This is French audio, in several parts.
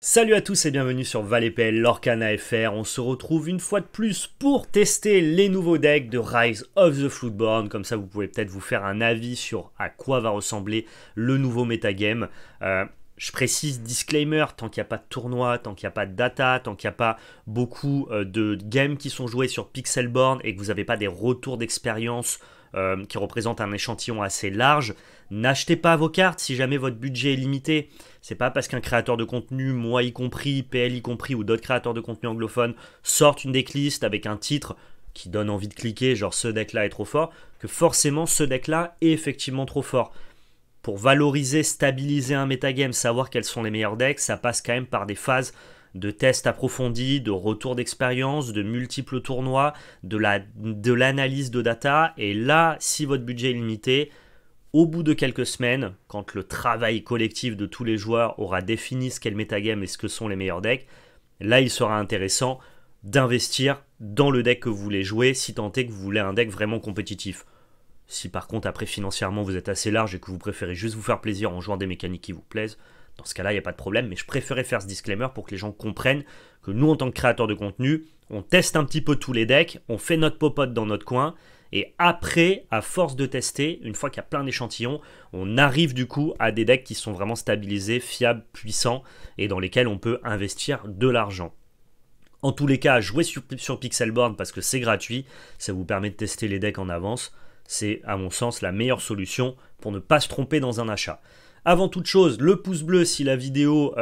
Salut à tous et bienvenue sur ValetPL, Lorcana FR. On se retrouve une fois de plus pour tester les nouveaux decks de Rise of the Floodborn. Comme ça, vous pouvez peut-être vous faire un avis sur à quoi va ressembler le nouveau metagame. Je précise, disclaimer, tant qu'il n'y a pas de tournoi, tant qu'il n'y a pas de data, tant qu'il n'y a pas beaucoup de games qui sont joués sur Pixelborn et que vous n'avez pas des retours d'expérience qui représentent un échantillon assez large, n'achetez pas vos cartes si jamais votre budget est limité. C'est pas parce qu'un créateur de contenu, moi y compris, PL y compris, ou d'autres créateurs de contenu anglophones sortent une decklist avec un titre qui donne envie de cliquer, genre ce deck là est trop fort, que forcément ce deck là est effectivement trop fort. Pour valoriser, stabiliser un metagame, savoir quels sont les meilleurs decks, ça passe quand même par des phases de tests approfondis, de retour d'expérience, de multiples tournois, de l'analyse de data. Et là, si votre budget est limité, au bout de quelques semaines, quand le travail collectif de tous les joueurs aura défini ce qu'est le metagame et ce que sont les meilleurs decks, là il sera intéressant d'investir dans le deck que vous voulez jouer si tant est que vous voulez un deck vraiment compétitif. Si par contre après financièrement vous êtes assez large et que vous préférez juste vous faire plaisir en jouant des mécaniques qui vous plaisent, dans ce cas-là il n'y a pas de problème, mais je préférais faire ce disclaimer pour que les gens comprennent que nous en tant que créateurs de contenu, on teste un petit peu tous les decks, on fait notre popote dans notre coin, et après, à force de tester, une fois qu'il y a plein d'échantillons, on arrive du coup à des decks qui sont vraiment stabilisés, fiables, puissants, et dans lesquels on peut investir de l'argent. En tous les cas, jouez sur Pixelborn parce que c'est gratuit, ça vous permet de tester les decks en avance. C'est à mon sens la meilleure solution pour ne pas se tromper dans un achat. Avant toute chose, le pouce bleu si la vidéo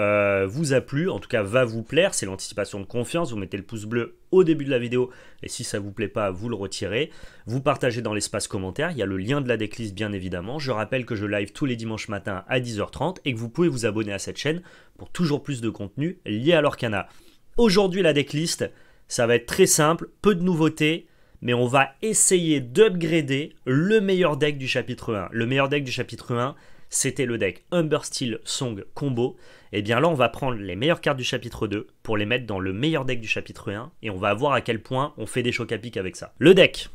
vous a plu, en tout cas va vous plaire, c'est l'anticipation de confiance, vous mettez le pouce bleu au début de la vidéo et si ça vous plaît pas, vous le retirez. Vous partagez dans l'espace commentaire, il y a le lien de la decklist bien évidemment. Je rappelle que je live tous les dimanches matins à 10h30 et que vous pouvez vous abonner à cette chaîne pour toujours plus de contenu lié à l'Orcana. Aujourd'hui la decklist, ça va être très simple, peu de nouveautés, mais on va essayer d'upgrader le meilleur deck du chapitre 1. Le meilleur deck du chapitre 1, c'était le deck Humbersteel Song Combo. Et bien là, on va prendre les meilleures cartes du chapitre 2 pour les mettre dans le meilleur deck du chapitre 1 et on va voir à quel point on fait des chocs à pic avec ça. Le deck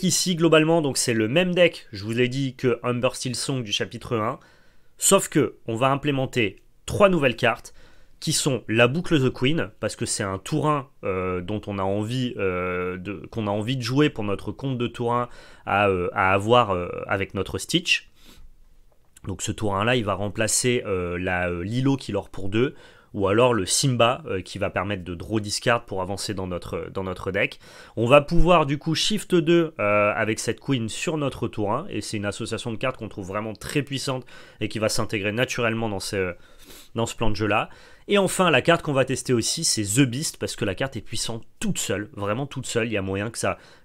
ici, globalement, donc c'est le même deck, je vous l'ai dit, que Humbersteel Song du chapitre 1, sauf que on va implémenter 3 nouvelles cartes qui sont la boucle The Queen, parce que c'est un tour 1 dont on a envie qu'on a envie de jouer pour notre compte de tour 1 à avoir avec notre Stitch. Donc ce tour 1 là, il va remplacer Lilo qui leur pour 2, ou alors le Simba qui va permettre de draw discard pour avancer dans notre deck. On va pouvoir du coup Shift 2 avec cette Queen sur notre tour 1, et c'est une association de cartes qu'on trouve vraiment très puissante et qui va s'intégrer naturellement dans ce plan de jeu là. Et enfin, la carte qu'on va tester aussi, c'est The Beast, parce que la carte est puissante toute seule, vraiment toute seule. Il y a moyen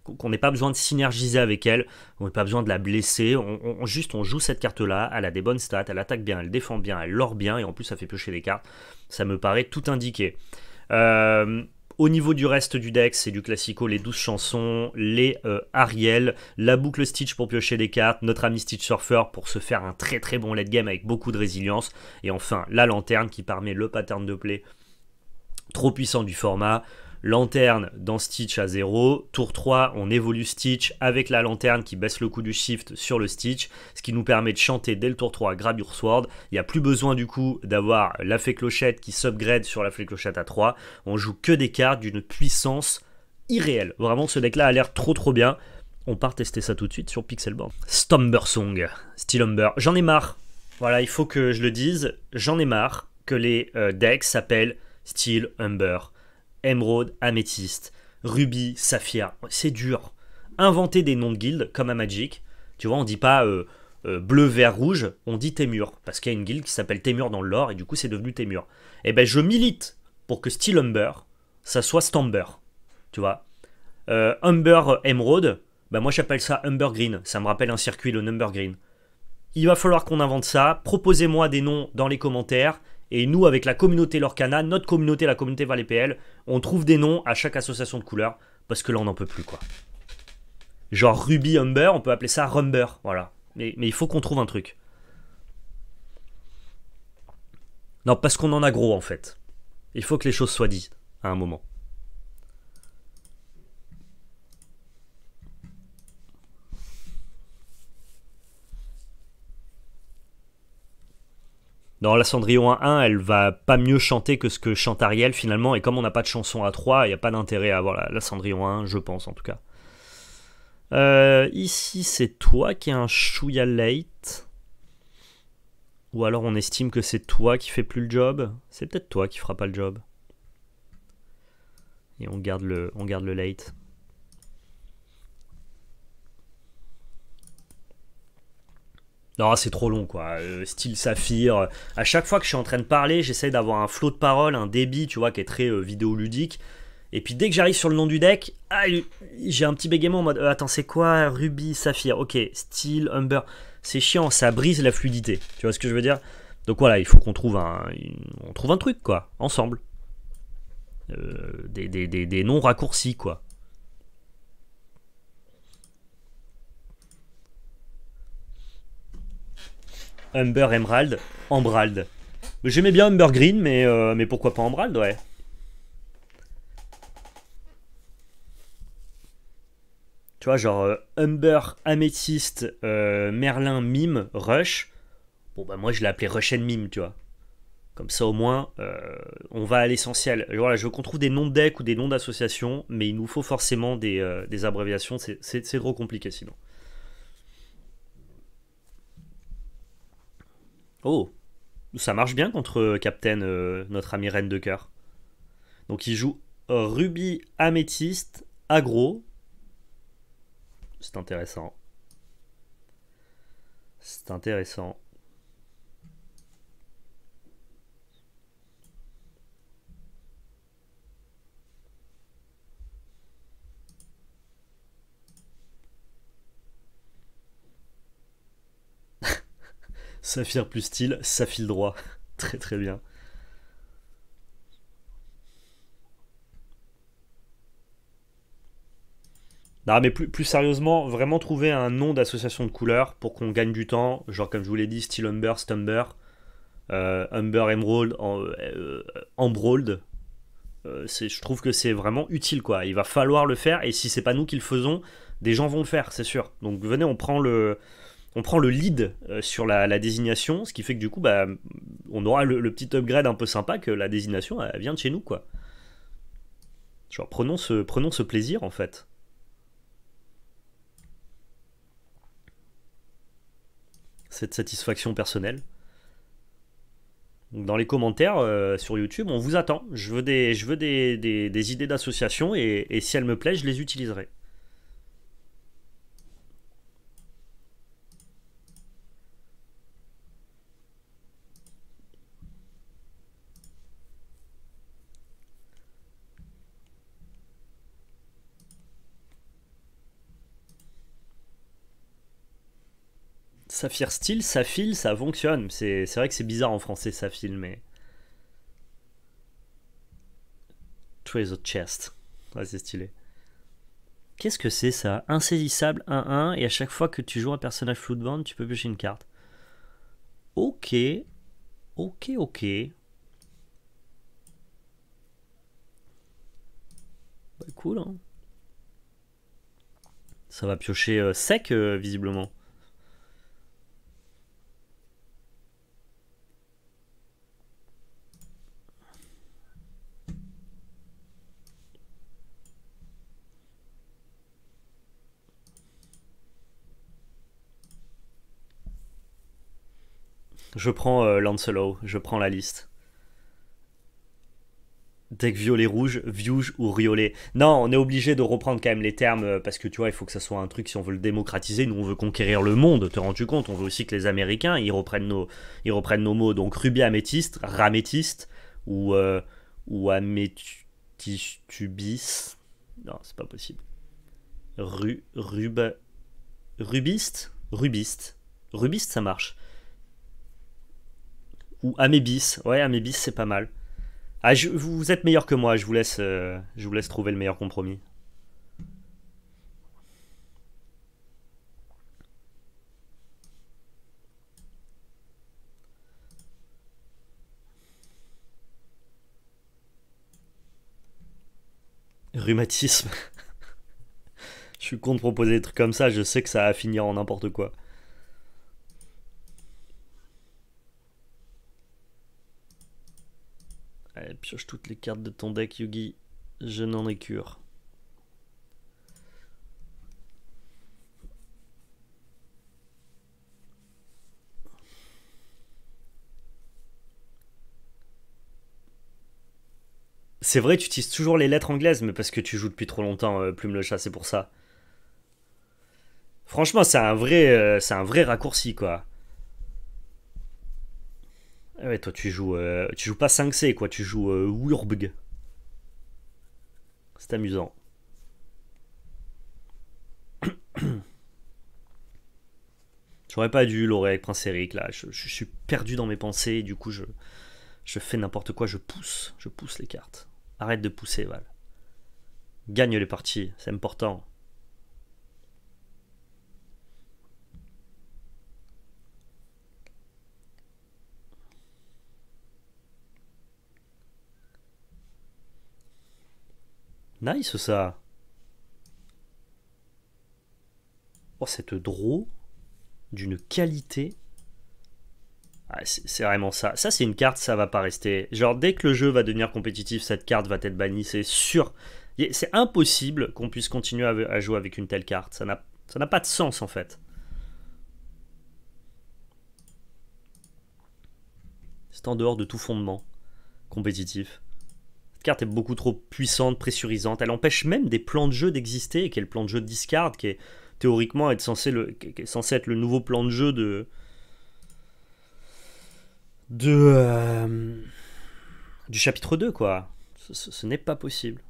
qu'on n'ait pas besoin de synergiser avec elle, on n'ait pas besoin de la blesser. On joue cette carte-là, elle a des bonnes stats, elle attaque bien, elle défend bien, elle lore bien, et en plus, ça fait piocher des cartes. Ça me paraît tout indiqué. Au niveau du reste du deck, c'est du classico, les 12 chansons, les Ariel, la boucle Stitch pour piocher des cartes, notre ami Stitch Surfer pour se faire un très très bon late game avec beaucoup de résilience, et enfin la lanterne qui permet le pattern de play trop puissant du format. Lanterne dans Stitch à 0. Tour 3, on évolue Stitch avec la lanterne qui baisse le coup du shift sur le Stitch, ce qui nous permet de chanter dès le tour 3 Grab Your Sword. Il n'y a plus besoin du coup d'avoir la fée clochette qui s'upgrade sur la fée clochette à 3. On joue que des cartes d'une puissance irréelle. Vraiment, ce deck là a l'air trop trop bien. On part tester ça tout de suite sur Pixelborn. Stombersong, Steel Humber. J'en ai marre. Voilà, il faut que je le dise. J'en ai marre que les decks s'appellent Steel Humber, Émeraude, Améthyste, Rubis, Saphir. C'est dur. Inventer des noms de guildes comme à Magic. Tu vois, on dit pas bleu, vert, rouge, on dit Témur. Parce qu'il y a une guilde qui s'appelle Témur dans le lore et du coup c'est devenu Témur. Et ben je milite pour que Steel Humber, ça soit Stamber. Tu vois. Humber Emerald, ben moi j'appelle ça Humber Green. Ça me rappelle un circuit, le Number Green. Il va falloir qu'on invente ça. Proposez-moi des noms dans les commentaires. Et nous, avec la communauté Lorcana, notre communauté, la communauté ValetPL, on trouve des noms à chaque association de couleurs. Parce que là, on n'en peut plus, quoi. Genre Ruby Humber, on peut appeler ça Rumber. Voilà. Mais il faut qu'on trouve un truc. Non, parce qu'on en a gros, en fait. Il faut que les choses soient dites à un moment. Dans la Cendrillon 1, elle va pas mieux chanter que ce que chante Ariel finalement, et comme on n'a pas de chanson à 3, il n'y a pas d'intérêt à avoir la Cendrillon 1, je pense en tout cas. Ici, c'est toi qui es un chouïa late. Ou alors on estime que c'est toi qui fais plus le job. C'est peut-être toi qui fera pas le job. Et on garde le late. Non, c'est trop long quoi. Style Saphir. À chaque fois que je suis en train de parler, j'essaie d'avoir un flot de parole, un débit, tu vois, qui est très vidéoludique. Et puis dès que j'arrive sur le nom du deck, j'ai un petit bégaiement en mode attends, c'est quoi Ruby, Saphir? Ok, Steel, Humber. C'est chiant, ça brise la fluidité. Tu vois ce que je veux dire? Donc voilà, il faut qu'on trouve on trouve un truc quoi, ensemble. Des noms raccourcis quoi. Humber Emerald, Embrald. J'aimais bien Humber Green, mais pourquoi pas Embrald, ouais. Tu vois, genre Humber, Améthyste, Merlin, Mime, Rush. Bon, bah moi je l'ai appelé Rush and Mime, tu vois. Comme ça au moins, on va à l'essentiel. Voilà, je veux qu'on trouve des noms de deck ou des noms d'associations, mais il nous faut forcément des abréviations, c'est trop compliqué sinon. Oh, ça marche bien contre Captain, notre ami Reine de Cœur. Donc il joue Ruby, Améthyste, Aggro. C'est intéressant. C'est intéressant. Saphir plus style, ça file droit. Très très bien. Non, mais plus sérieusement, vraiment trouver un nom d'association de couleurs pour qu'on gagne du temps. Genre, comme je vous l'ai dit, Steel Humber, Stumber, Humber Emerald, Emerald. Je trouve que c'est vraiment utile, quoi. Il va falloir le faire, et si c'est pas nous qui le faisons, des gens vont le faire, c'est sûr. Donc venez, on prend le lead sur la désignation, ce qui fait que du coup, bah, on aura le petit upgrade un peu sympa que la désignation elle vient de chez nous, quoi. Genre, prenons ce plaisir, en fait. Cette satisfaction personnelle. Donc, dans les commentaires sur YouTube, on vous attend. Je veux des idées d'association et si elles me plaisent, je les utiliserai. Saphir Steel, ça file, ça fonctionne. C'est vrai que c'est bizarre en français, ça file, mais. Treasure Chest. Ouais, c'est stylé. Qu'est-ce que c'est ça? Insaisissable 1-1 et à chaque fois que tu joues un personnage Floodbound, tu peux piocher une carte. Ok, ok. Bah, cool, hein. Ça va piocher sec, visiblement. Je prends Lancelot, je prends la liste. Deck violet-rouge, viouge ou riolet. Non, on est obligé de reprendre quand même les termes parce que tu vois, il faut que ça soit un truc si on veut le démocratiser. Nous, on veut conquérir le monde, te rends-tu compte? On veut aussi que les Américains ils reprennent nos mots. Donc, rubis améthyste, raméthyste ou améthystubis. Non, c'est pas possible. Ru, rub, rubiste, rubiste, rubiste, ça marche. Ou amébis. Ouais, amébis, c'est pas mal. Ah, vous êtes meilleur que moi, je vous laisse trouver le meilleur compromis. Rhumatisme. Je suis con de proposer des trucs comme ça, je sais que ça va finir en n'importe quoi. Pioche toutes les cartes de ton deck, Yugi. Je n'en ai cure. C'est vrai, tu utilises toujours les lettres anglaises, mais parce que tu joues depuis trop longtemps, Plume le chat, c'est pour ça. Franchement, c'est un vrai raccourci, quoi. Ah ouais, toi, tu joues pas 5C, quoi. Tu joues Wurg. C'est amusant. J'aurais pas dû l'aurait avec Prince Eric, là. Je suis perdu dans mes pensées, et du coup, je fais n'importe quoi. Je pousse les cartes. Arrête de pousser, Val. Gagne les parties, c'est important. Nice, ça. Oh, cette draw d'une qualité. Ah, c'est vraiment ça. Ça, c'est une carte, ça va pas rester. Genre, dès que le jeu va devenir compétitif, cette carte va être bannie, c'est sûr. C'est impossible qu'on puisse continuer à jouer avec une telle carte. Ça n'a pas de sens, en fait. C'est en dehors de tout fondement compétitif. Cette carte est beaucoup trop puissante, pressurisante. Elle empêche même des plans de jeu d'exister, qui est le plan de jeu de discard, qui est théoriquement qui est censé être le nouveau plan de jeu de du chapitre 2, quoi. Ce n'est pas possible.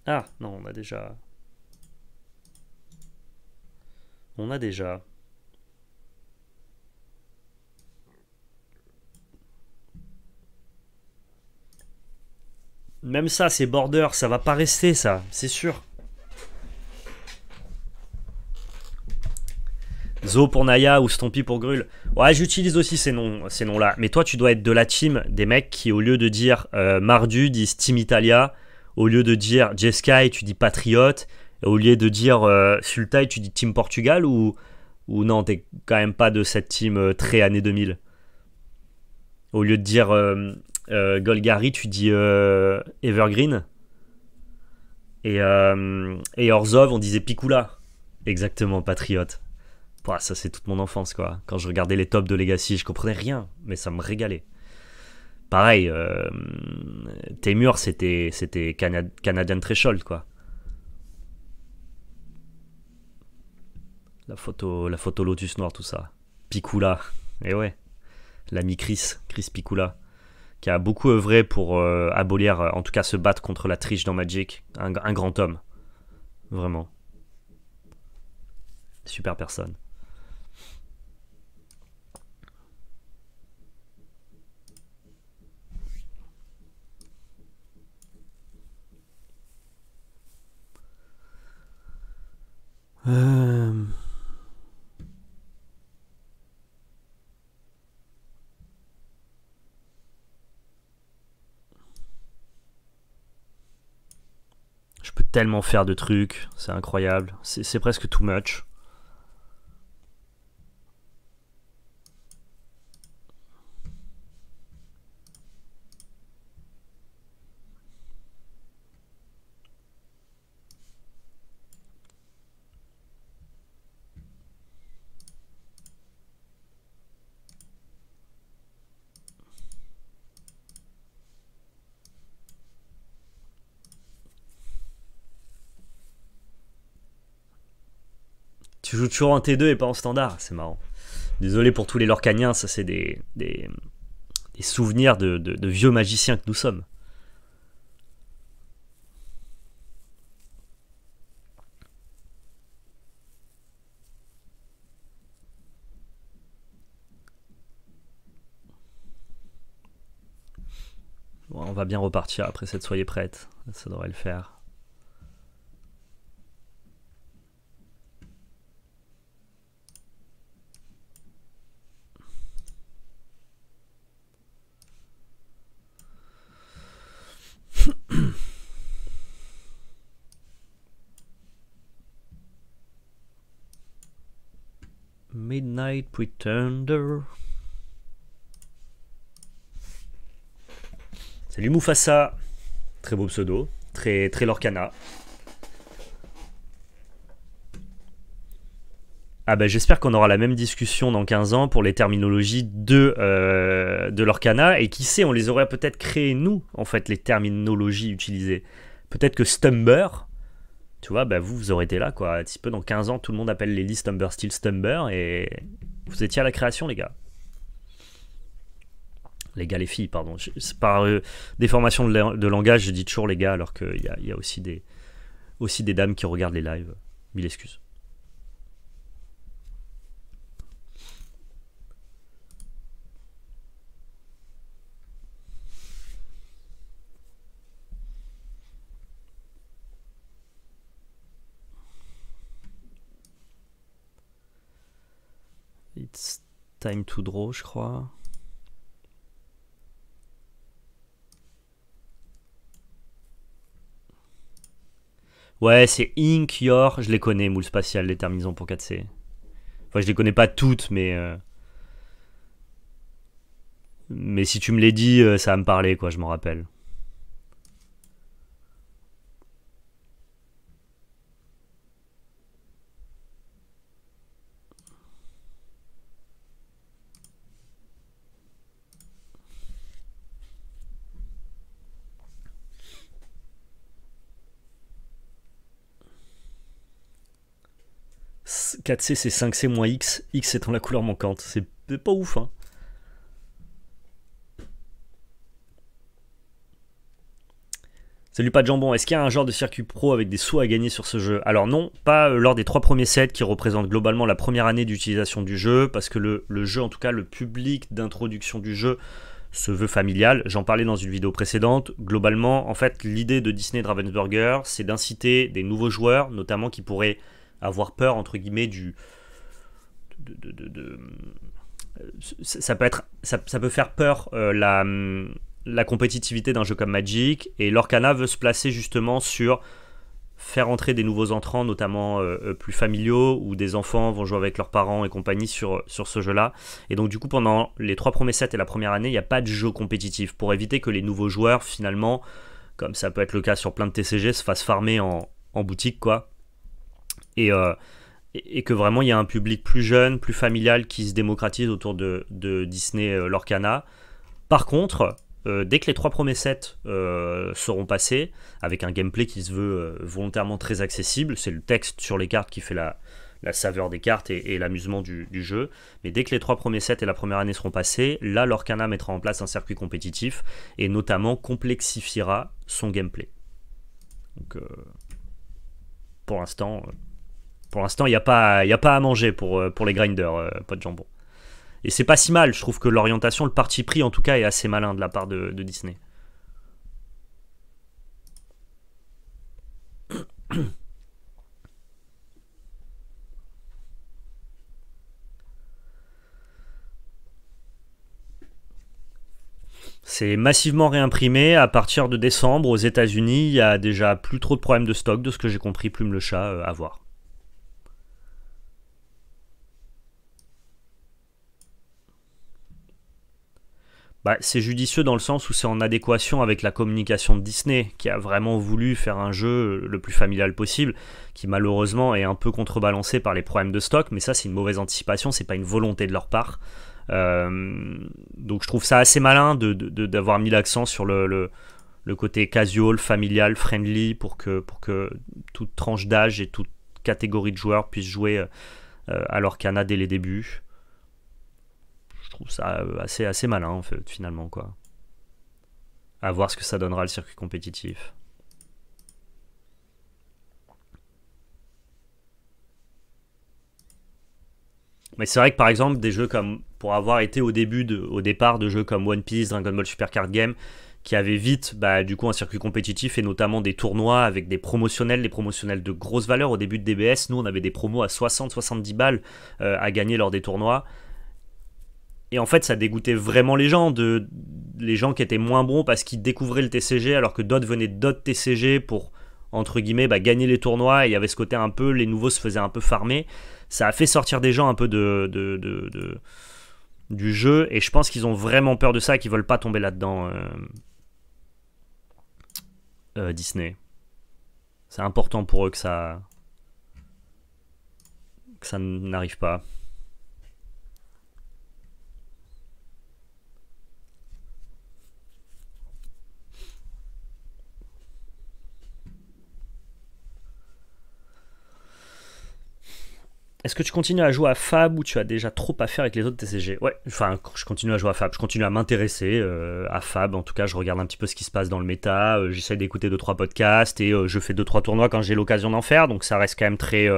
Ah, non, on a déjà. On a déjà. Même ça, c'est border, ça va pas rester, ça, c'est sûr. Zo pour Naya ou Stompy pour Grul. Ouais, j'utilise aussi ces noms-là. Mais toi, tu dois être de la team des mecs qui, au lieu de dire Mardu, disent Team Italia. Au lieu de dire Jeskai, tu dis Patriote. Et au lieu de dire Sultai, tu dis Team Portugal. Ou non, t'es quand même pas de cette team très années 2000. Au lieu de dire Golgari, tu dis Evergreen. Et Orzhov, on disait Pikula. Exactement, Patriote. Pouah, ça, c'est toute mon enfance, quoi. Quand je regardais les tops de Legacy, je comprenais rien, mais ça me régalait. Pareil, Temur, c'était Canadian Threshold, quoi. La photo Lotus Noir, tout ça. Pikula, et ouais, l'ami Chris Pikula, qui a beaucoup œuvré pour abolir, en tout cas se battre contre la triche dans Magic. Un grand homme, vraiment. Super personne. Euh... Je peux tellement faire de trucs, c'est incroyable. C'est presque too much. Tu joues toujours en T2 et pas en standard, c'est marrant. Désolé pour tous les Lorcaniens, ça c'est des souvenirs de vieux magiciens que nous sommes. Bon, on va bien repartir après cette soyez prête, ça devrait le faire. Midnight Pretender. Salut Mufasa. Très beau pseudo. Très Lorcana. Ah bah j'espère qu'on aura la même discussion dans 15 ans pour les terminologies de Lorcana, et qui sait, on les aurait peut-être créées nous, en fait, les terminologies utilisées. Peut-être que Stumber, tu vois, bah vous aurez été là, quoi. Un petit peu dans 15 ans, tout le monde appelle les listes Stumber Still Stumber, et vous étiez à la création, les gars. Les gars, les filles, pardon. C'est par déformation de langage, je dis toujours les gars, alors qu'il y a aussi des dames qui regardent les lives. Mille excuses. It's time to draw, je crois. Ouais, c'est Ink, Your, je les connais, moule spatial, les terminaisons pour 4C. Enfin, je les connais pas toutes, mais si tu me les dis, ça va me parler, quoi, je m'en rappelle. « 4C c'est 5C moins X, X étant la couleur manquante. » C'est pas ouf, hein. Salut pas de jambon, est-ce qu'il y a un genre de circuit pro avec des sous à gagner sur ce jeu? Alors non, pas lors des 3 premiers sets qui représentent globalement la première année d'utilisation du jeu, parce que le jeu, en tout cas le public d'introduction du jeu, se veut familial. J'en parlais dans une vidéo précédente. Globalement, en fait, l'idée de Disney et Ravensburger, c'est d'inciter des nouveaux joueurs, notamment qui pourraient avoir peur, entre guillemets, ça peut faire peur, la compétitivité d'un jeu comme Magic, et Lorcana veut se placer justement sur faire entrer des nouveaux entrants, notamment plus familiaux, où des enfants vont jouer avec leurs parents et compagnie sur ce jeu-là. Et donc du coup, pendant les 3 premiers sets et la première année, il n'y a pas de jeu compétitif, pour éviter que les nouveaux joueurs, finalement, comme ça peut être le cas sur plein de TCG, se fassent farmer en boutique, quoi. Et que vraiment il y a un public plus jeune, plus familial qui se démocratise autour de Disney Lorcana. Par contre, dès que les 3 premiers sets seront passés, avec un gameplay qui se veut volontairement très accessible, c'est le texte sur les cartes qui fait la saveur des cartes et l'amusement du jeu, mais dès que les 3 premiers sets et la première année seront passés, là Lorcana mettra en place un circuit compétitif et notamment complexifiera son gameplay. Donc pour l'instant, il n'y a pas à manger pour les grinders, pas de jambon. Et c'est pas si mal, je trouve que l'orientation, le parti pris en tout cas, est assez malin de la part de Disney. C'est massivement réimprimé à partir de décembre aux États-Unis. Il y a déjà plus trop de problèmes de stock, de ce que j'ai compris, Plume le chat, à voir. Bah, c'est judicieux dans le sens où c'est en adéquation avec la communication de Disney, qui a vraiment voulu faire un jeu le plus familial possible, qui malheureusement est un peu contrebalancé par les problèmes de stock, mais ça c'est une mauvaise anticipation, c'est pas une volonté de leur part. Donc je trouve ça assez malin d'avoir mis l'accent sur le côté casual, familial, friendly, pour que toute tranche d'âge et toute catégorie de joueurs puissent jouer à Lorcana dès les débuts. Je trouve ça assez malin en fait, finalement, quoi. À voir ce que ça donnera le circuit compétitif. Mais c'est vrai que par exemple des jeux comme, pour avoir été au départ de jeux comme One Piece, Dragon Ball Super Card Game, qui avaient vite du coup un circuit compétitif et notamment des tournois avec des promotionnels de grosse valeur. Au début de DBS, nous on avait des promos à 60-70 balles à gagner lors des tournois. Et en fait, ça dégoûtait vraiment les gens qui étaient moins bons parce qu'ils découvraient le TCG alors que d'autres venaient d'autres TCG pour, entre guillemets, gagner les tournois. Et il y avait ce côté un peu, les nouveaux se faisaient un peu farmer. ça a fait sortir des gens un peu du jeu, et je pense qu'ils ont vraiment peur de ça et qu'ils veulent pas tomber là-dedans, Disney. C'est important pour eux que ça n'arrive pas. Est-ce que tu continues à jouer à Fab ou tu as déjà trop à faire avec les autres TCG? Ouais, enfin, je continue à jouer à Fab. Je continue à m'intéresser à Fab. En tout cas, je regarde un petit peu ce qui se passe dans le méta. J'essaie d'écouter 2-3 podcasts et je fais 2-3 tournois quand j'ai l'occasion d'en faire. Donc ça reste quand même très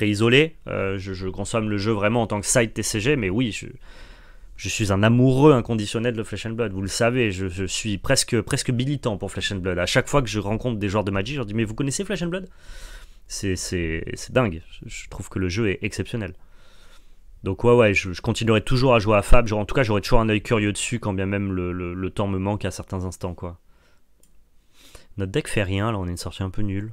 isolé. Je consomme le jeu vraiment en tant que side TCG. Mais oui, je suis un amoureux inconditionnel de Flesh and Blood. Vous le savez, je suis presque militant pour Flesh and Blood. À chaque fois que je rencontre des joueurs de Magic, je leur dis: mais vous connaissez Flesh and Blood? C'est dingue. Je trouve que le jeu est exceptionnel. Donc ouais, je continuerai toujours à jouer à Fab. En tout cas, j'aurai toujours un œil curieux dessus, quand bien même le temps me manque à certains instants, quoi. Notre deck fait rien, là, on est une sortie un peu nulle.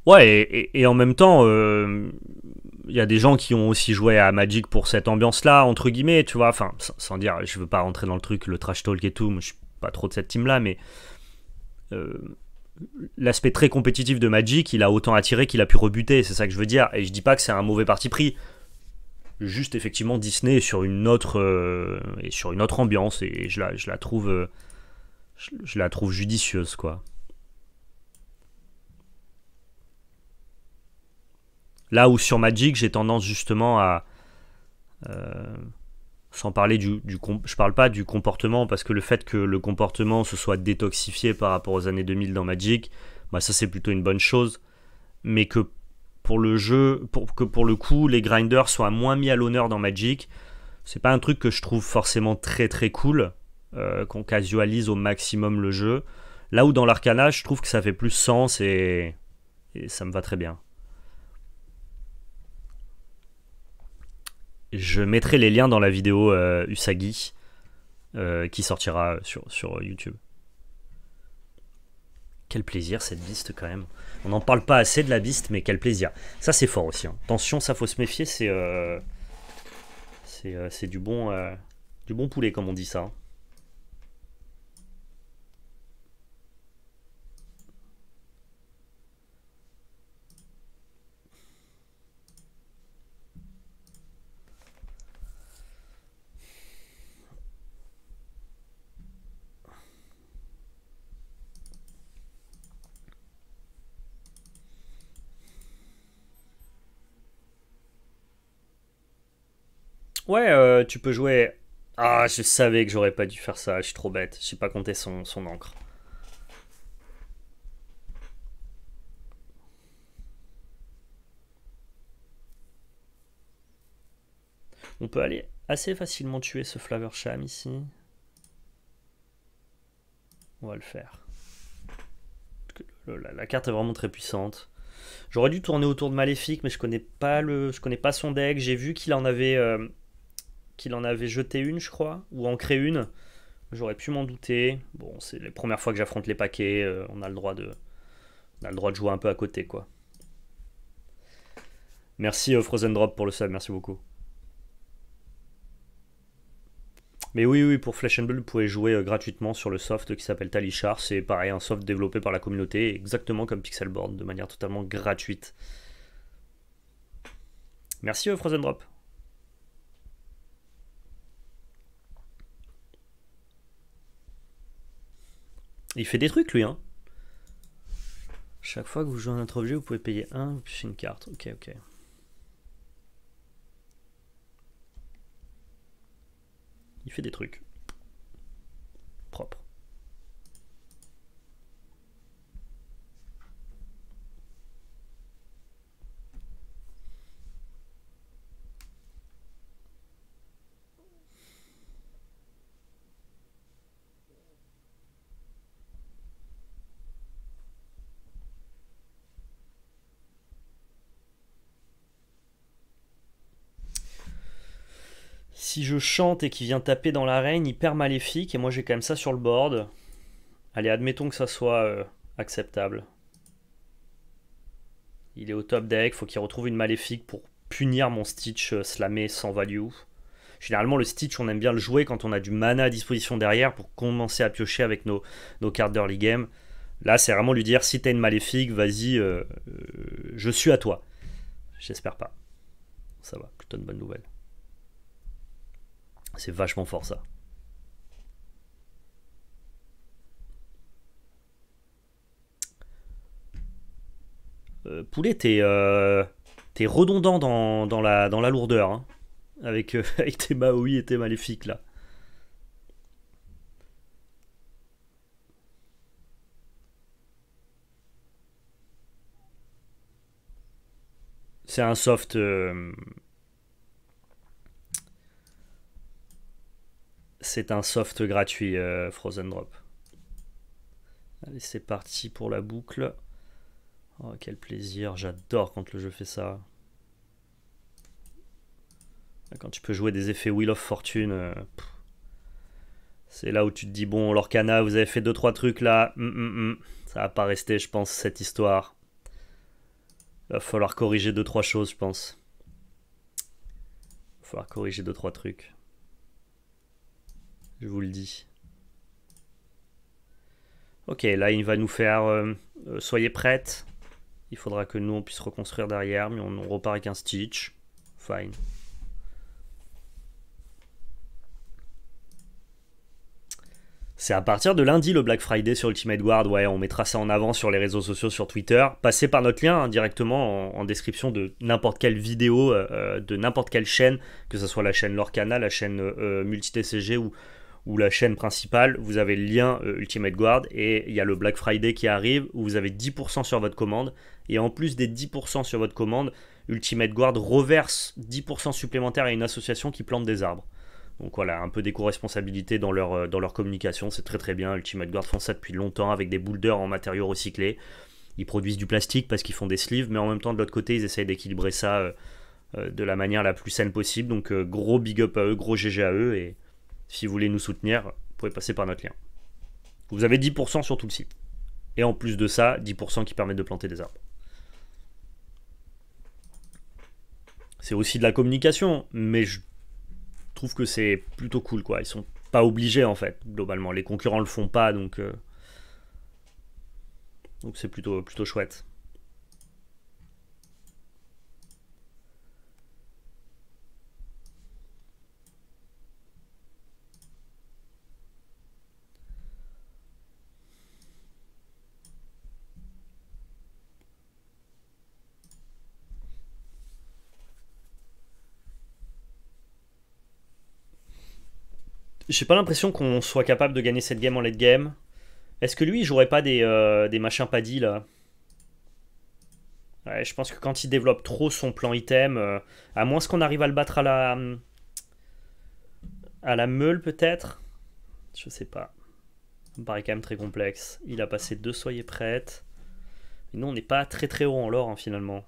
Ouais, et en même temps, il y a des gens qui ont aussi joué à Magic pour cette ambiance-là, entre guillemets, tu vois. Enfin, sans dire, je veux pas rentrer dans le truc, le trash talk et tout, moi, je suis pas trop de cette team-là, mais euh, l'aspect très compétitif de Magic, il a autant attiré qu'il a pu rebuter, c'est ça que je veux dire. Et je dis pas que c'est un mauvais parti pris. Juste, effectivement, Disney est sur une autre ambiance, et je la trouve, je la trouve judicieuse, quoi. Là où sur Magic, j'ai tendance justement à, euh, sans parler je parle pas du comportement, parce que le fait que le comportement se soit détoxifié par rapport aux années 2000 dans Magic, bah ça c'est plutôt une bonne chose, mais que pour le jeu, pour le coup, les grinders soient moins mis à l'honneur dans Magic, c'est pas un truc que je trouve forcément très très cool, qu'on casualise au maximum le jeu. Là où dans l'Arcana, je trouve que ça fait plus sens, et ça me va très bien. Je mettrai les liens dans la vidéo Usagi qui sortira sur YouTube. Quel plaisir cette biste quand même. On n'en parle pas assez de la biste, mais quel plaisir. Ça c'est fort aussi, hein. Attention, ça faut se méfier, c'est du bon poulet comme on dit ça, hein. Ouais, tu peux jouer. Ah, je savais que j'aurais pas dû faire ça, je suis trop bête. J'ai pas compté son encre. On peut aller assez facilement tuer ce Flaversham ici. On va le faire. La carte est vraiment très puissante. J'aurais dû tourner autour de Maléfique, mais je connais pas son deck. J'ai vu qu'il en avait jeté une, je crois, ou en créé une. J'aurais pu m'en douter. Bon, c'est les premières fois que j'affronte les paquets. On a le droit de jouer un peu à côté, quoi. Merci Frozen Drop pour le sub, merci beaucoup. Mais oui, oui, pour Flesh and Blood, vous pouvez jouer gratuitement sur le soft qui s'appelle Talishar. C'est pareil, un soft développé par la communauté, exactement comme Pixelboard, de manière totalement gratuite. Merci Frozen Drop. Il fait des trucs lui, hein. Chaque fois que vous jouez un autre objet, vous pouvez payer un puis une carte. Ok, ok. Il fait des trucs. Propre. Si je chante et qu'il vient taper dans l'arène, hyper maléfique, et moi j'ai quand même ça sur le board. Allez, admettons que ça soit acceptable. Il est au top deck, faut qu'il retrouve une maléfique pour punir mon Stitch slamé sans value. Généralement, le Stitch, on aime bien le jouer quand on a du mana à disposition derrière pour commencer à piocher avec nos cartes d'early game. Là, c'est vraiment lui dire, si t'as une maléfique, vas-y, je suis à toi. J'espère pas. Ça va, plutôt une bonne nouvelle. C'est vachement fort, ça. Poulet, t'es redondant dans la lourdeur, hein, avec, avec tes Maui et tes maléfiques, là. C'est un soft... c'est un soft gratuit, Frozen Drop. Allez, c'est parti pour la boucle. Oh, quel plaisir, j'adore quand le jeu fait ça. Quand tu peux jouer des effets Wheel of Fortune, c'est là où tu te dis, bon, Lorcana, vous avez fait 2-3 trucs là, ça va pas rester, je pense, cette histoire. Il va falloir corriger 2-3 choses, je pense. Il va falloir corriger 2-3 trucs. Je vous le dis. Ok, là, il va nous faire... soyez prêtes. Il faudra que nous, on puisse reconstruire derrière, mais on repart avec un Stitch. Fine. C'est à partir de lundi le Black Friday sur Ultimate Guard. Ouais, on mettra ça en avant sur les réseaux sociaux, sur Twitter. Passez par notre lien hein, directement en description de n'importe quelle vidéo, de n'importe quelle chaîne, que ce soit la chaîne Lorcana, la chaîne Multi-TCG ou la chaîne principale. Vous avez le lien Ultimate Guard et il y a le Black Friday qui arrive où vous avez 10% sur votre commande. Et en plus des 10% sur votre commande, Ultimate Guard reverse 10% supplémentaires à une association qui plante des arbres. Donc voilà, un peu d'éco-responsabilité dans leur communication, c'est très très bien. Ultimate Guard font ça depuis longtemps avec des boulders en matériaux recyclés. Ils produisent du plastique parce qu'ils font des sleeves, mais en même temps de l'autre côté ils essayent d'équilibrer ça de la manière la plus saine possible. Donc gros big up à eux, gros GG à eux, et si vous voulez nous soutenir, vous pouvez passer par notre lien. Vous avez 10% sur tout le site. Et en plus de ça, 10% qui permettent de planter des arbres. C'est aussi de la communication, mais je trouve que c'est plutôt cool quoi. Ils sont pas obligés en fait, globalement. Les concurrents le font pas, donc c'est plutôt chouette. J'ai pas l'impression qu'on soit capable de gagner cette game en late game. Est-ce que lui, il jouerait pas des machins paddy là? Ouais, je pense que quand il développe trop son plan item, à moins qu'on arrive à le battre à la meule peut-être. Je sais pas. Ça me paraît quand même très complexe. Il a passé 2 soyez prêtes. Mais nous, on n'est pas très très haut en lore hein, finalement.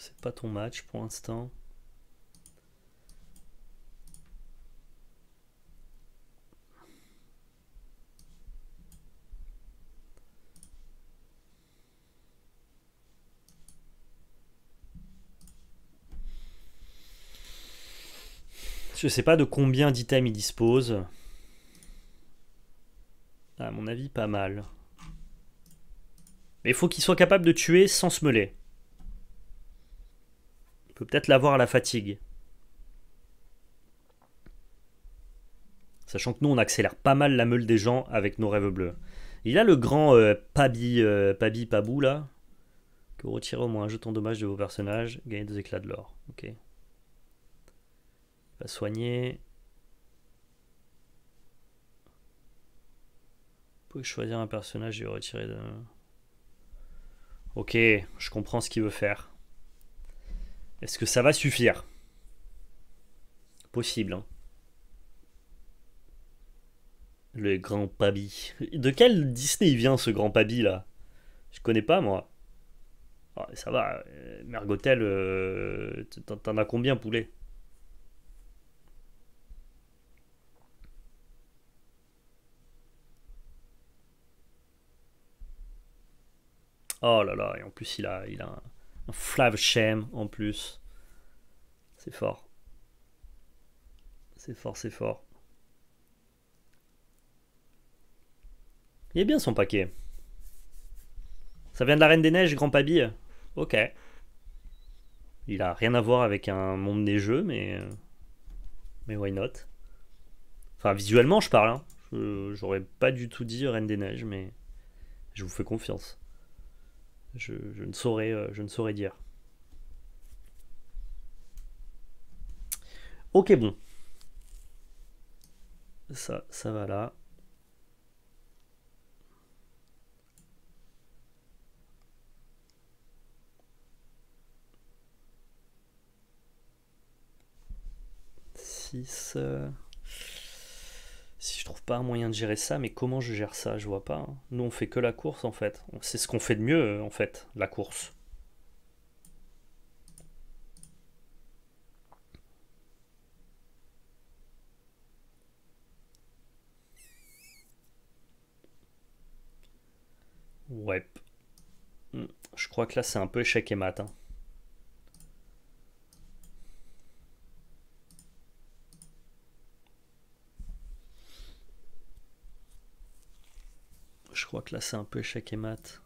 C'est pas ton match pour l'instant. Je sais pas de combien d'items il dispose. À mon avis, pas mal. Mais il faut qu'il soit capable de tuer sans se meuler. On peut peut-être l'avoir à la fatigue. Sachant que nous, on accélère pas mal la meule des gens avec nos rêves bleus. Il a le grand Pabou là. Que vous retirez au moins un jeton dommage de vos personnages. Gagnez 2 éclats de l'or. Ok. Il va soigner. Vous pouvez choisir un personnage et le retirer de... Ok, je comprends ce qu'il veut faire. Est-ce que ça va suffire? Possible, hein. Le grand Pabi. De quel Disney il vient ce grand Pabi là? Je connais pas moi. Ah, ça va, Mergotel, t'en as combien poulet? Oh là là, et en plus il a un Flav Shem en plus. C'est fort. C'est fort, c'est fort. Il est bien son paquet. Ça vient de la Reine des Neiges, Grand Pabi. Ok. Il a rien à voir avec un monde neigeux, mais why not? Enfin, visuellement, je parle. Hein. J'aurais pas du tout dit Reine des Neiges, mais je vous fais confiance. Je ne saurais dire. Ok, bon. Ça va là. Six. Si je trouve pas un moyen de gérer ça, mais comment je gère ça? Je vois pas. Hein. Nous, on fait que la course en fait. C'est ce qu'on fait de mieux en fait, la course. Ouais. Je crois que là, c'est un peu échec et mat. Hein. Je crois que là, c'est un peu échec et mat.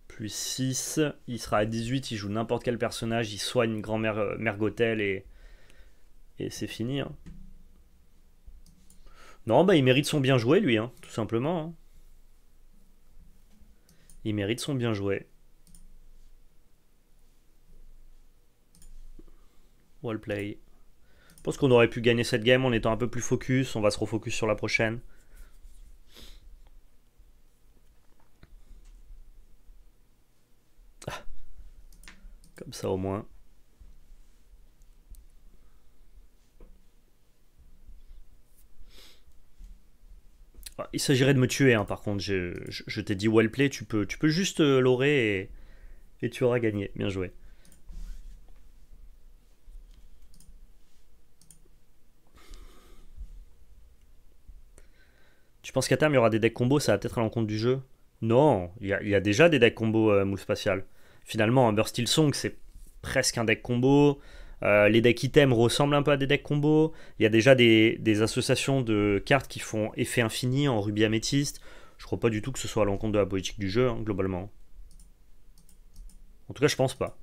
Plus 6, il sera à 18, il joue n'importe quel personnage, il soigne grand-mère Mergotel et c'est fini. Hein. Non, bah il mérite son bien joué, lui, hein, tout simplement. Hein. Il mérite son bien joué. Well play. Je pense qu'on aurait pu gagner cette game en étant un peu plus focus. On va se refocus sur la prochaine. Ah, comme ça au moins. Ah, il s'agirait de me tuer, hein, par contre. Je t'ai dit well play, tu peux juste l'orer et tu auras gagné. Bien joué. Tu penses qu'à terme il y aura des decks combos, ça va peut-être à l'encontre du jeu? Non, il y a déjà des decks combos Move Spatial. Finalement, un Burst Steel Song, c'est presque un deck combo. Les decks items ressemblent un peu à des decks combo. Il y a déjà des associations de cartes qui font effet infini en rubis améthyste. Je crois pas du tout que ce soit à l'encontre de la politique du jeu, hein, globalement. En tout cas, je pense pas.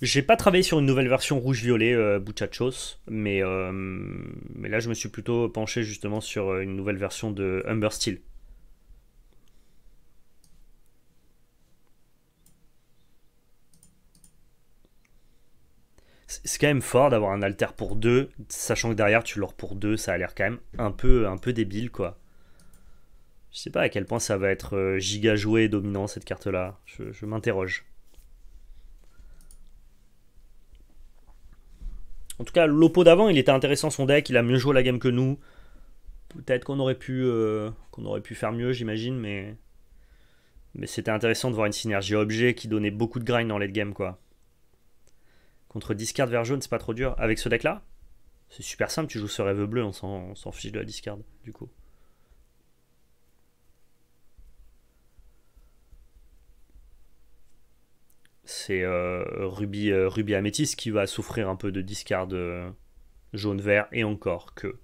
J'ai pas travaillé sur une nouvelle version rouge-violet Buchachos, mais là je me suis plutôt penché justement sur une nouvelle version de Humber Steel. C'est quand même fort d'avoir un alter pour 2, sachant que derrière tu l'auras pour 2, ça a l'air quand même un peu débile quoi. Je sais pas à quel point ça va être giga joué et dominant cette carte là, je m'interroge. En tout cas, l'oppo d'avant il était intéressant son deck, il a mieux joué la game que nous. Peut-être qu'on aurait pu faire mieux j'imagine, mais c'était intéressant de voir une synergie objet qui donnait beaucoup de grind dans late game quoi. Contre discard vert jaune, c'est pas trop dur. Avec ce deck là, c'est super simple, tu joues ce rêve bleu, on s'en fiche de la discard du coup. C'est Ruby Améthyste qui va souffrir un peu de discard jaune-vert et encore que.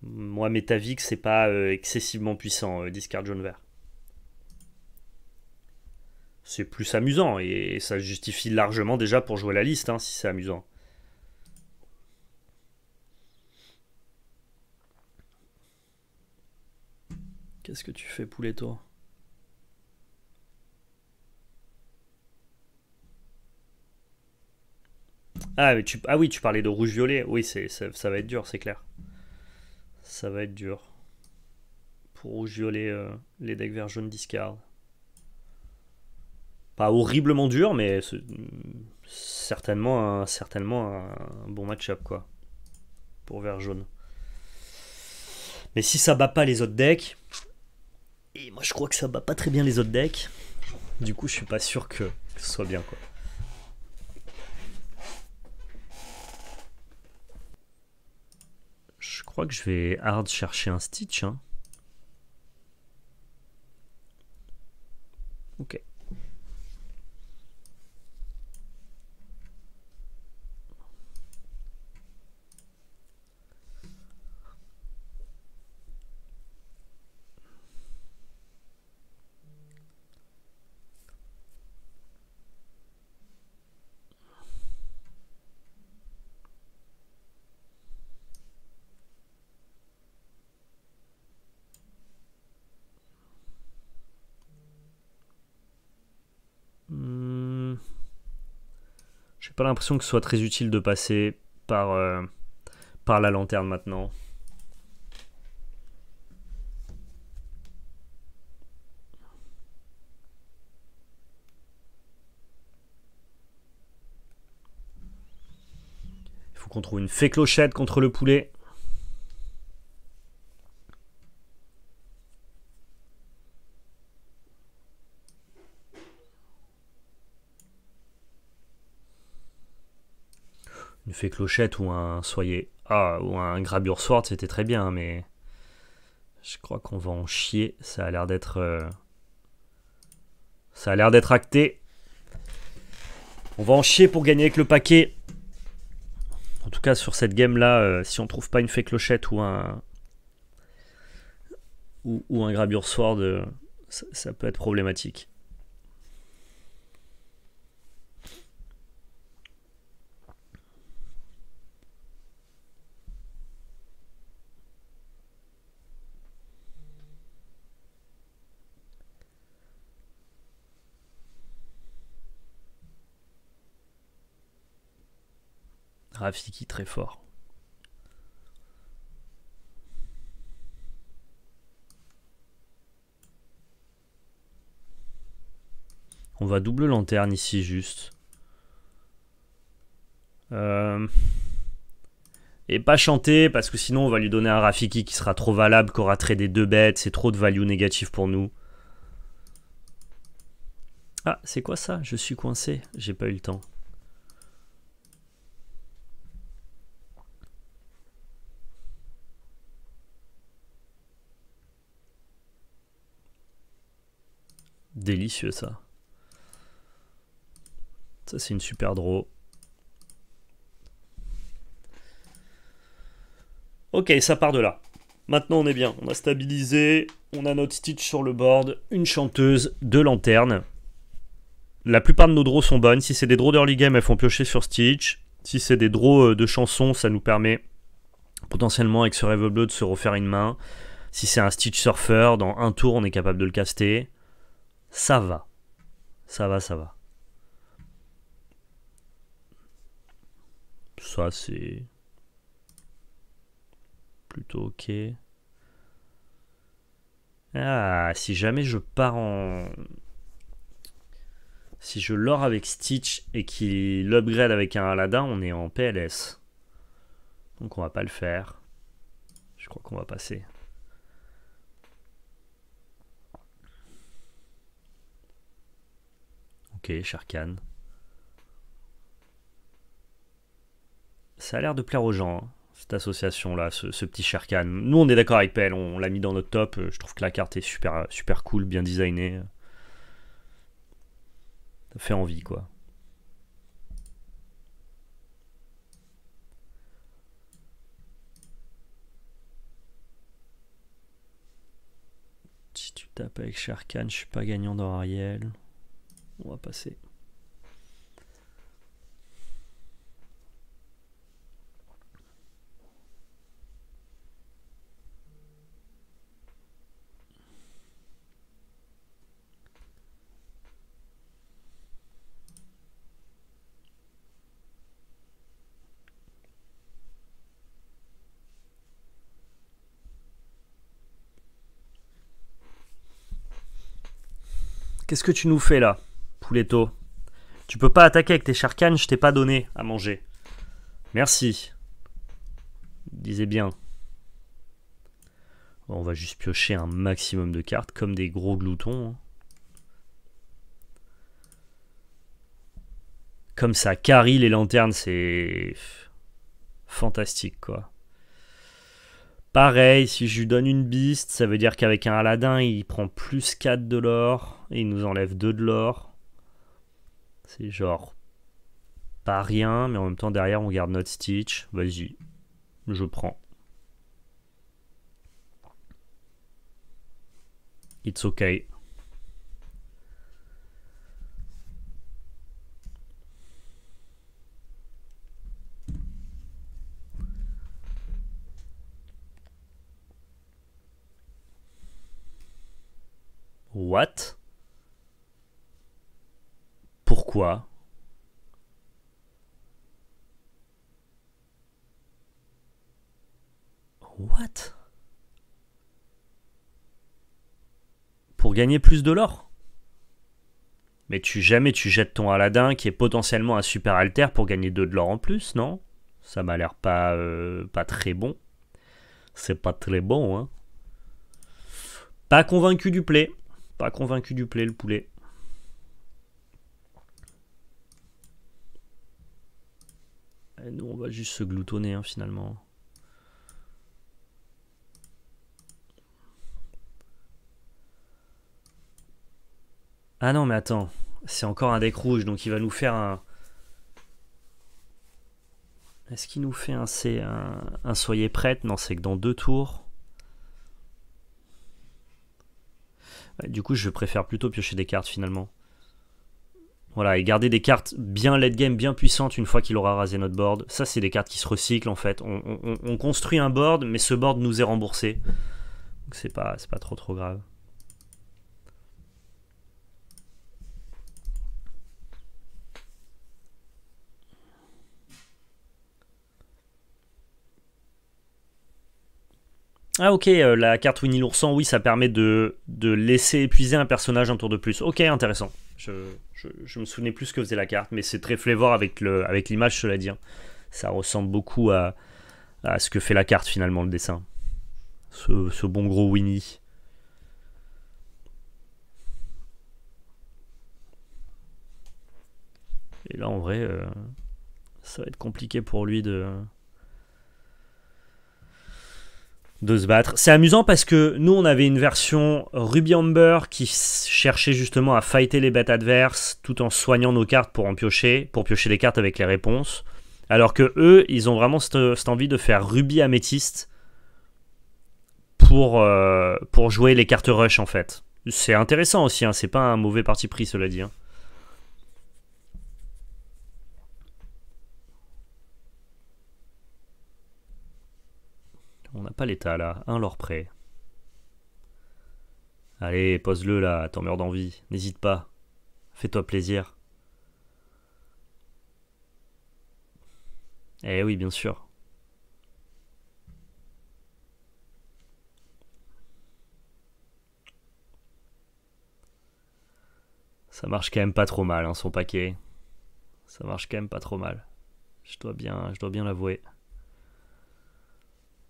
Moi, Metavix, c'est pas excessivement puissant, discard jaune-vert. C'est plus amusant et ça justifie largement déjà pour jouer la liste hein, si c'est amusant. Qu'est-ce que tu fais, poulet, toi? Ah, mais ah oui, tu parlais de rouge-violet. Oui, ça va être dur, c'est clair. Ça va être dur. Pour rouge-violet, les decks vert jaune discard. Pas horriblement dur, mais certainement un bon match-up, quoi. Pour vert jaune. Mais si ça bat pas les autres decks, et moi je crois que ça bat pas très bien les autres decks, du coup je suis pas sûr que ce soit bien, quoi. Je crois que je vais hard chercher un Stitch. Hein. Ok. J'ai pas l'impression que ce soit très utile de passer par la lanterne maintenant. Il faut qu'on trouve une fée clochette contre le poulet. Une fée clochette ou un soyez. Ah, ou un Grabure Sword, c'était très bien, mais je crois qu'on va en chier. Ça a l'air d'être. Ça a l'air d'être acté. On va en chier pour gagner avec le paquet. En tout cas, sur cette game-là, si on trouve pas une fée clochette ou un. Ou un Grabure Sword, ça peut être problématique. Rafiki très fort. On va double lanterne ici juste. Et pas chanter parce que sinon on va lui donner un Rafiki qui sera trop valable, qui aura tradé 2 bêtes, c'est trop de value négatif pour nous. Ah, c'est quoi ça? Je suis coincé, j'ai pas eu le temps. Délicieux ça. Ça c'est une super draw. Ok, ça part de là. Maintenant on est bien, on a stabilisé, on a notre Stitch sur le board, une chanteuse, 2 lanternes. La plupart de nos draws sont bonnes. Si c'est des draws d'early game, elles font piocher sur Stitch. Si c'est des draws de chansons, ça nous permet potentiellement avec ce Revel Bleu de se refaire une main. Si c'est un Stitch Surfer, dans un tour on est capable de le caster. Ça va. Ça va, ça va. Ça c'est plutôt ok. Ah, si jamais je pars en... Si je l'or avec Stitch et qu'il upgrade avec un Aladdin, on est en PLS. Donc on va pas le faire. Je crois qu'on va passer. Ok, Sharkan. Ça a l'air de plaire aux gens, hein, cette association-là, ce petit Sharkan. Nous, on est d'accord avec PL, on l'a mis dans notre top. Je trouve que la carte est super, super cool, bien designée. Ça fait envie, quoi. Si tu tapes avec Sharkan, je suis pas gagnant dans Ariel. On va passer. Qu'est-ce que tu nous fais là, pouletto? Tu peux pas attaquer avec tes charcanes, je t'ai pas donné à manger. Merci. Disais bien. Bon, on va juste piocher un maximum de cartes, comme des gros gloutons. Comme ça carry les lanternes, c'est fantastique, quoi. Pareil, si je lui donne une beast, ça veut dire qu'avec un Aladdin, il prend plus 4 de l'or, et il nous enlève 2 de l'or. C'est genre pas rien, mais en même temps, derrière, on garde notre Stitch. Vas-y, je prends. It's okay. What? Pourquoi? What? Pour gagner plus de l'or? Mais jamais tu jettes ton Aladdin qui est potentiellement un super alter pour gagner 2 de l'or en plus, non? Ça m'a l'air pas très bon. C'est pas très bon, hein. Pas convaincu du play. Pas convaincu du play, le poulet. Et nous, on va juste se gloutonner, hein, finalement. Ah non, mais attends. C'est encore un deck rouge, donc il va nous faire un... Est-ce qu'il nous fait un soyez prête? Non, c'est que dans 2 tours. Ouais, du coup, je préfère plutôt piocher des cartes, finalement. Voilà, et garder des cartes bien late game, bien puissantes une fois qu'il aura rasé notre board. Ça, c'est des cartes qui se recyclent, en fait. On construit un board, mais ce board nous est remboursé. Donc c'est pas trop grave. Ah ok, la carte Winnie l'ourson, oui, ça permet de laisser épuiser un personnage un tour de plus. Ok, intéressant. Je me souvenais plus ce que faisait la carte, mais c'est très flavor avec l'image, cela dit. Ça ressemble beaucoup à ce que fait la carte finalement, le dessin. Ce bon gros Winnie. Et là, en vrai, ça va être compliqué pour lui de se battre. C'est amusant parce que nous, on avait une version Ruby Amber qui cherchait justement à fighter les bêtes adverses tout en soignant nos cartes pour piocher les cartes avec les réponses. Alors que eux, ils ont vraiment cette envie de faire Ruby Améthyste pour jouer les cartes rush, en fait. C'est intéressant aussi, hein, c'est pas un mauvais parti pris, cela dit. Hein. On n'a pas l'état là, un l'or près. Allez, pose-le là, t'en meurs d'envie. N'hésite pas. Fais-toi plaisir. Eh oui, bien sûr. Ça marche quand même pas trop mal, hein, son paquet. Ça marche quand même pas trop mal. Je dois bien l'avouer.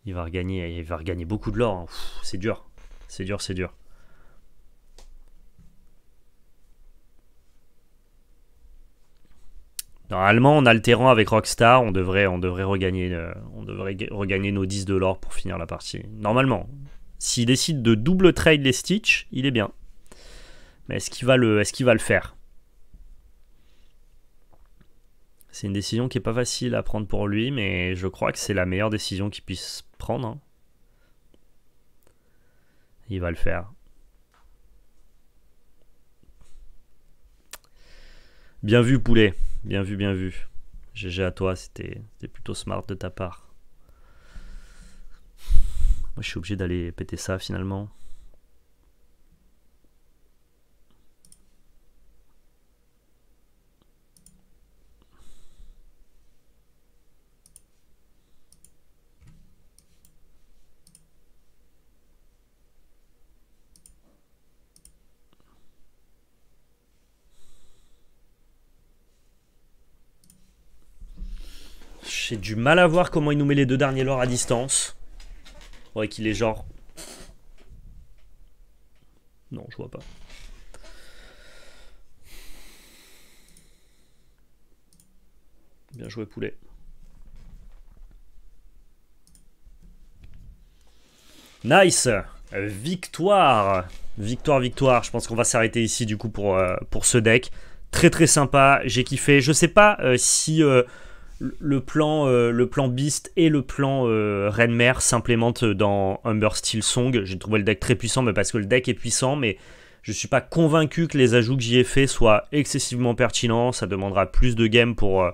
Il va regagner beaucoup de l'or. Hein. C'est dur. C'est dur, c'est dur. Normalement, en altérant avec Rockstar, on devrait regagner nos 10 de l'or pour finir la partie. Normalement. S'il décide de double trade les Stitch, il est bien. Mais est-ce qu'il va le faire? C'est une décision qui est pas facile à prendre pour lui, mais je crois que c'est la meilleure décision qu'il puisse prendre. Hein. Il va le faire. Bien vu, poulet. Bien vu, bien vu. GG à toi, c'était plutôt smart de ta part. Moi, je suis obligé d'aller péter ça finalement. J'ai du mal à voir comment il nous met les deux derniers lords à distance. Ouais, qu'il est genre... Non, je vois pas. Bien joué, poulet. Nice. Victoire. Victoire. Je pense qu'on va s'arrêter ici du coup pour ce deck. Très très sympa, j'ai kiffé. Je sais pas si le plan Beast et le plan Reine-Mère s'implémentent dans Humber Steel Song. J'ai trouvé le deck très puissant, mais parce que le deck est puissant, mais je suis pas convaincu que les ajouts que j'y ai fait soient excessivement pertinents. Ça demandera plus de game pour...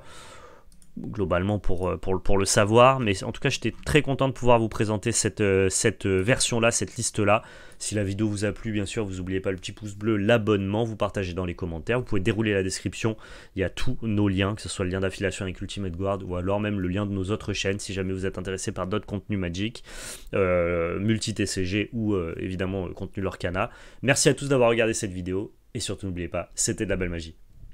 globalement pour le savoir, mais en tout cas j'étais très content de pouvoir vous présenter cette version là, cette liste là. Si la vidéo vous a plu, bien sûr, vous n'oubliez pas le petit pouce bleu, l'abonnement, vous partagez dans les commentaires, vous pouvez dérouler la description, il y a tous nos liens, que ce soit le lien d'affiliation avec Ultimate Guard ou alors même le lien de nos autres chaînes si jamais vous êtes intéressé par d'autres contenus Magic, multi-TCG ou évidemment contenu Lorcana. Merci à tous d'avoir regardé cette vidéo et surtout n'oubliez pas, c'était de la belle magie.